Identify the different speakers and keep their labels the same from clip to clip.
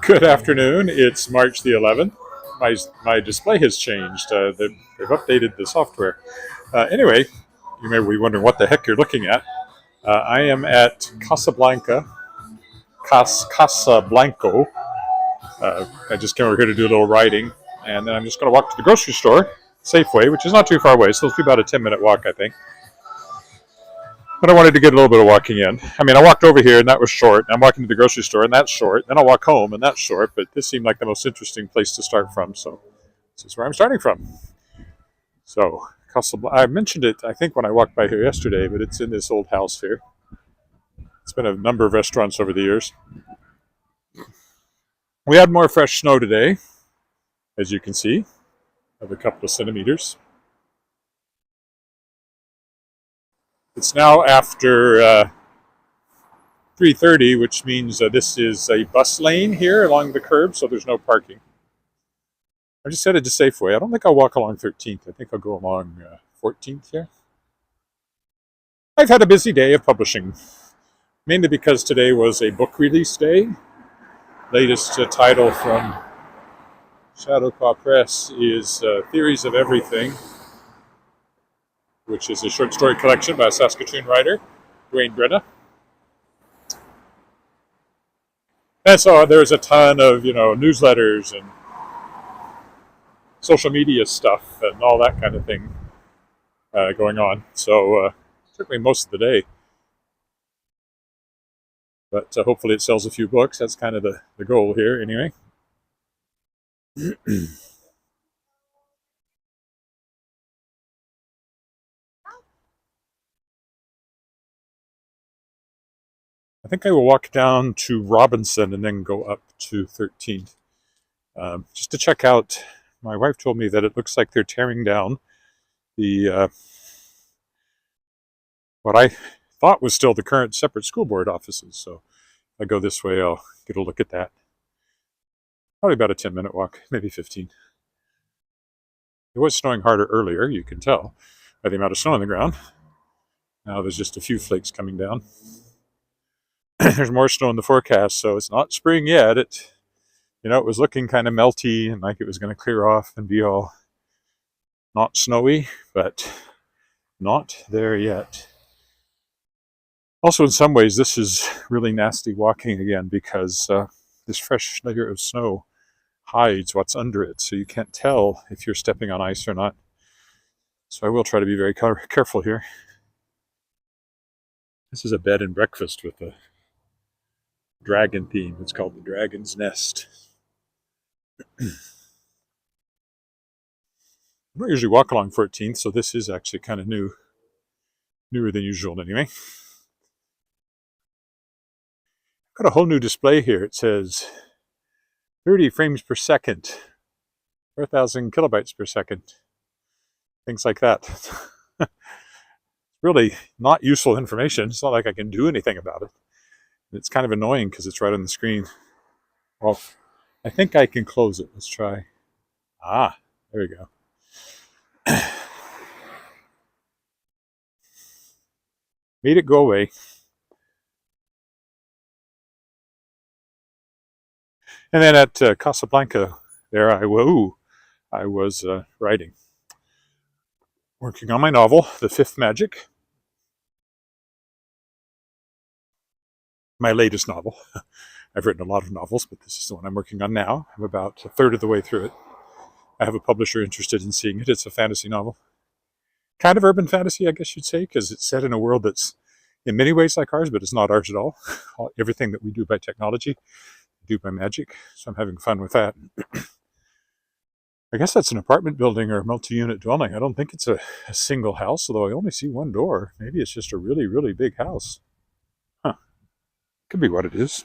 Speaker 1: Good afternoon. It's March the 11th. My display has changed. They've updated the software. Anyway, you may be wondering what the heck you're looking at. I am at Casablanco. I just came over here to do a little riding, and then I'm just going to walk to the grocery store, Safeway, which is not too far away. So it'll be about a 10-minute walk, I think. But I wanted to get a little bit of walking in. I mean, I walked over here, and that was short. I'm walking to the grocery store, and that's short. Then I'll walk home, and that's short. But this seemed like the most interesting place to start from, so this is where I'm starting from. So, I mentioned it, I think, when I walked by here yesterday, but it's in this old house here. It's been a number of restaurants over the years. We had more fresh snow today, as you can see, of a couple of centimeters. It's now after 3:30, which means this is a bus lane here along the curb, so there's no parking. I just headed to Safeway. I don't think I'll walk along 13th. I think I'll go along 14th here. I've had a busy day of publishing, mainly because today was a book release day. Latest title from Shadowpaw Press is Theories of Everything, which is a short story collection by a Saskatchewan writer, Dwayne Brenna. And so there's a ton of, newsletters and social media stuff and all that kind of thing going on. So it took me most of the day. But hopefully it sells a few books. That's kind of the goal here, anyway. I think I will walk down to Robinson and then go up to 13th. Just to check out, my wife told me that it looks like they're tearing down the what I thought was still the current separate school board offices. So if I go this way, I'll get a look at that. Probably about a 10-minute walk, maybe 15. It was snowing harder earlier, you can tell by the amount of snow on the ground. Now there's just a few flakes coming down. There's more snow in the forecast, so it's not spring yet. It was looking kind of melty and like it was going to clear off and be all not snowy, but not there yet. Also, in some ways, this is really nasty walking again because this fresh layer of snow hides what's under it, so you can't tell if you're stepping on ice or not. So I will try to be very careful here. This is a bed and breakfast with a dragon theme. It's called the Dragon's Nest. I don't usually walk along 14th, so this is actually kind of newer than usual anyway. Got a whole new display here. It says 30 frames per second, 4,000 kilobytes per second, things like that. Really not useful information. It's not like I can do anything about it. It's kind of annoying because it's right on the screen. Well, I think I can close it. Let's try. Ah, there we go. Made it go away. And then at Casablanca, there I was writing, working on my novel, The Fifth Magic, my latest novel. I've written a lot of novels, but this is the one I'm working on now. I'm about a third of the way through it. I have a publisher interested in seeing it. It's a fantasy novel. Kind of urban fantasy, I guess you'd say, because it's set in a world that's in many ways like ours, but it's not ours at all. Everything that we do by technology, we do by magic. So I'm having fun with that. I guess that's an apartment building or a multi-unit dwelling. I don't think it's a single house, although I only see one door. Maybe it's just a really, really big house. Huh. Could be what it is.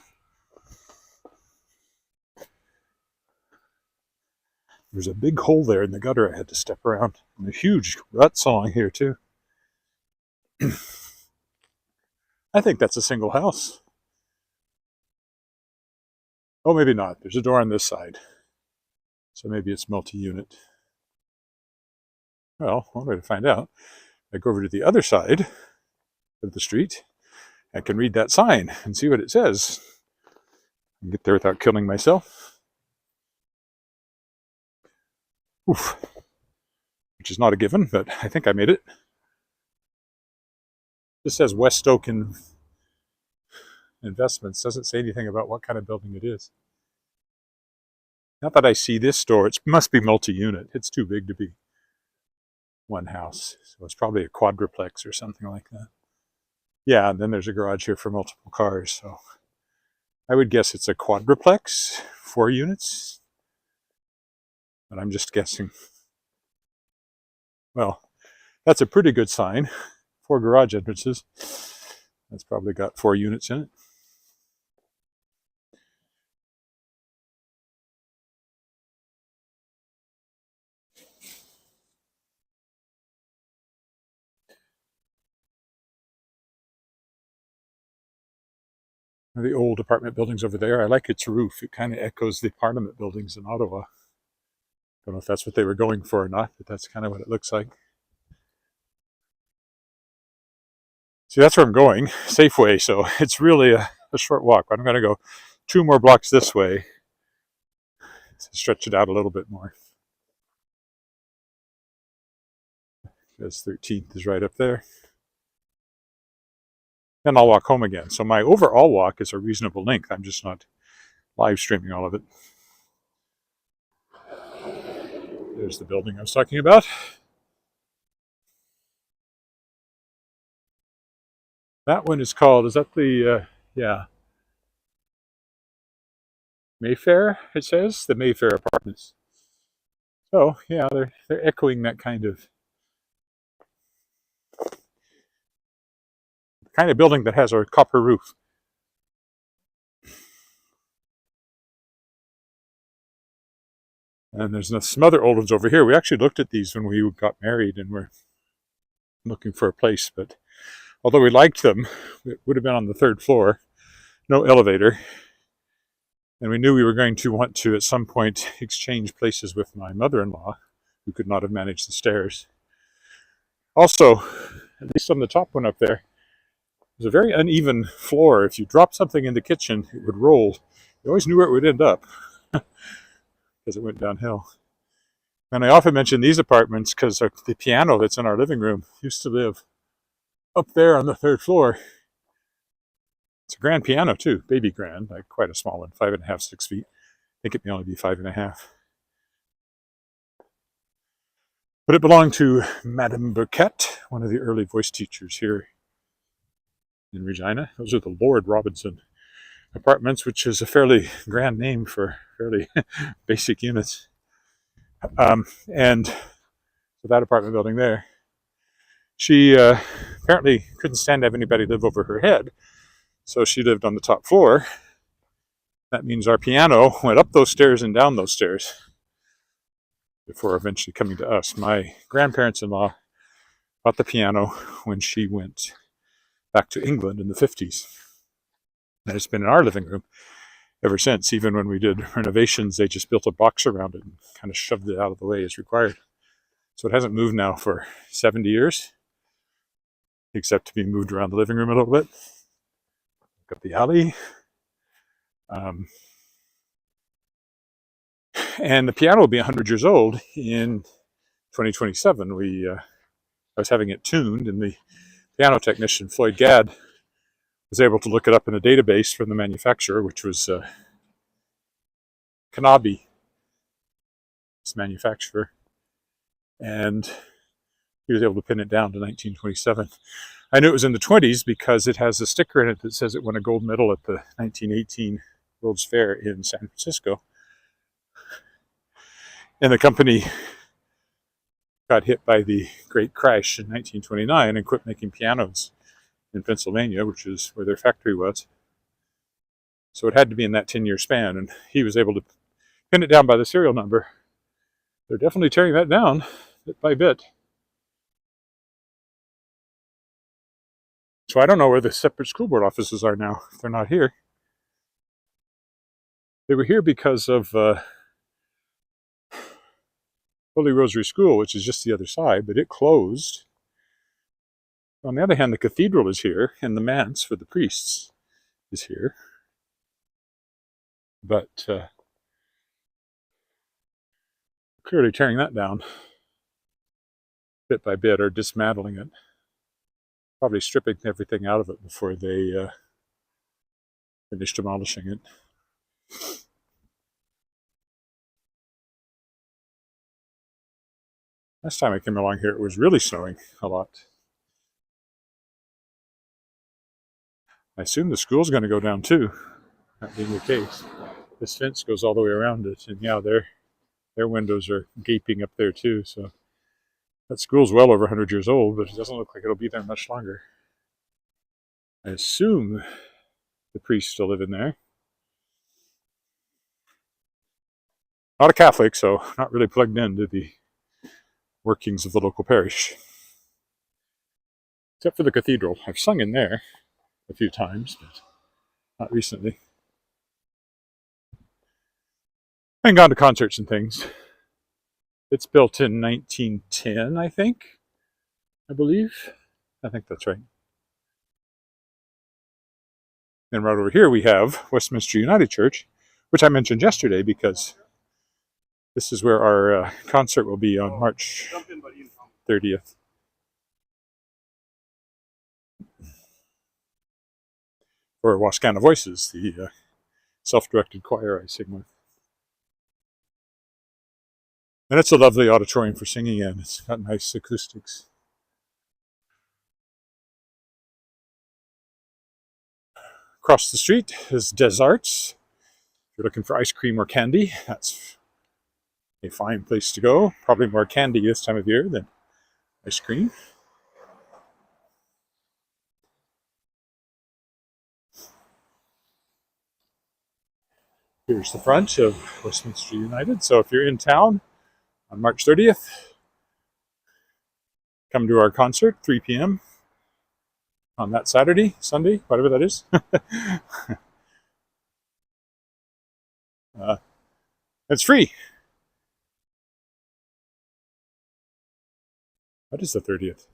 Speaker 1: There's a big hole there in the gutter I had to step around. And a huge ruts along here, too. I think that's a single house. Oh, maybe not. There's a door on this side. So maybe it's multi-unit. Well, one way to find out. I go over to the other side of the street. I can read that sign and see what it says. Get there without killing myself. Oof. Which is not a given, but I think I made it. This says West Oak Investments. Doesn't say anything about what kind of building it is. Not that I see this store. It must be multi-unit. It's too big to be one house. So it's probably a quadruplex or something like that. Yeah, and then there's a garage here for multiple cars. So I would guess it's a quadruplex, 4 units. But I'm just guessing. Well, that's a pretty good sign. 4 garage entrances. That's probably got 4 units in it. The old apartment buildings over there. I like its roof. It kind of echoes the Parliament buildings in Ottawa. Don't know if that's what they were going for or not, but that's kind of what it looks like. See, that's where I'm going, Safeway. So it's really a short walk. I'm going to go 2 more blocks this way to stretch it out a little bit more. Because 13th is right up there. Then I'll walk home again. So my overall walk is a reasonable length. I'm just not live streaming all of it. There's the building I was talking about. That one is called, is that the, yeah, Mayfair, it says? The Mayfair Apartments. So, yeah, they're echoing that kind of building that has a copper roof. And there's some other old ones over here. We actually looked at these when we got married and we're looking for a place, but although we liked them, it would have been on the 3rd floor, no elevator. And we knew we were going to want to, at some point, exchange places with my mother-in-law, who could not have managed the stairs. Also, at least on the top one up there, there's a very uneven floor. If you drop something in the kitchen, it would roll. You always knew where it would end up because it went downhill. And I often mention these apartments because the piano that's in our living room used to live up there on the 3rd floor. It's a grand piano too, baby grand, like quite a small one, 5.5, 6 feet. I think it may only be 5.5. But it belonged to Madame Burkett, one of the early voice teachers here in Regina. Those are the Lord Robinson Apartments, which is a fairly grand name for fairly basic units. And so that apartment building there, she apparently couldn't stand to have anybody live over her head, so she lived on the top floor. That means our piano went up those stairs and down those stairs before eventually coming to us. My grandparents-in-law bought the piano when she went back to England in the 50s. And it's been in our living room ever since. Even when we did renovations, they just built a box around it and kind of shoved it out of the way as required. So it hasn't moved now for 70 years, except to be moved around the living room a little bit. Look up the alley. And the piano will be 100 years old in 2027. I was having it tuned, and the piano technician, Floyd Gadd, was able to look it up in a database from the manufacturer, which was Kanabi, this manufacturer. And he was able to pin it down to 1927. I knew it was in the 20s because it has a sticker in it that says it won a gold medal at the 1918 World's Fair in San Francisco. And the company got hit by the Great Crash in 1929 and quit making pianos in Pennsylvania, which is where their factory was. So it had to be in that 10-year span, and he was able to pin it down by the serial number. They're definitely tearing that down bit by bit. So I don't know where the separate school board offices are now, if they're not here. They were here because of Holy Rosary School, which is just the other side, but it closed. On the other hand, the cathedral is here, and the manse for the priests is here. But clearly tearing that down bit by bit, or dismantling it, probably stripping everything out of it before they finish demolishing it. Last time I came along here, it was really snowing a lot. I assume the school's going to go down too, that being the case. This fence goes all the way around it, and yeah, their windows are gaping up there too. So that school's well over 100 years old, but it doesn't look like it'll be there much longer. I assume the priests still live in there. Not a Catholic, so not really plugged into the workings of the local parish. Except for the cathedral. I've sung in there a few times, but not recently. And gone to concerts and things. It's built in 1910, I think. I believe. I think that's right. And right over here we have Westminster United Church, which I mentioned yesterday because this is where our concert will be on March 30th. For Wascana Voices, the self-directed choir I sing with. And it's a lovely auditorium for singing in. It's got nice acoustics. Across the street is Des Arts. If you're looking for ice cream or candy, that's a fine place to go. Probably more candy this time of year than ice cream. Here's the front of Westminster United. So if you're in town on March 30th, come to our concert, 3 p.m. on that Saturday, Sunday, whatever that is. It's free. What is the 30th?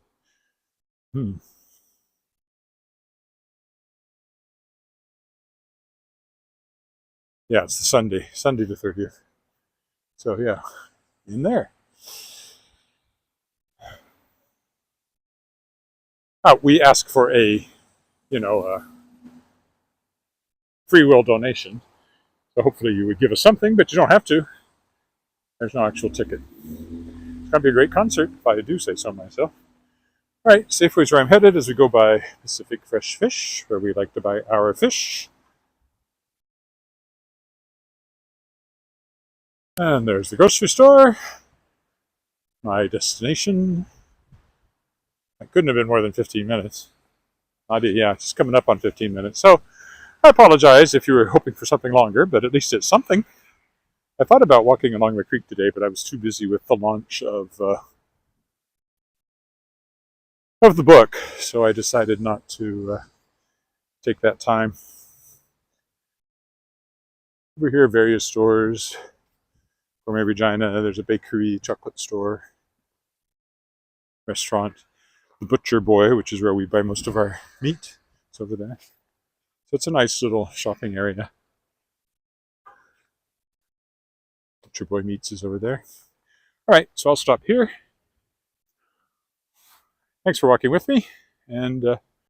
Speaker 1: Yeah, it's the Sunday the 30th. So yeah, in there. We ask for a, free will donation. So hopefully you would give us something, but you don't have to. There's no actual ticket. It's going to be a great concert, if I do say so myself. All right, Safeway's where I'm headed as we go by Pacific Fresh Fish, where we like to buy our fish. And there's the grocery store. My destination. It couldn't have been more than 15 minutes. Yeah, just coming up on 15 minutes. So I apologize if you were hoping for something longer, but at least it's something. I thought about walking along the creek today, but I was too busy with the launch of the book, so I decided not to take that time. Over here, various stores. Gourmet Regina, there's a bakery, chocolate store, restaurant. The Butcher Boy, which is where we buy most of our meat. It's over there. So it's a nice little shopping area. Butcher Boy Meats is over there. All right, so I'll stop here. Thanks for walking with me, and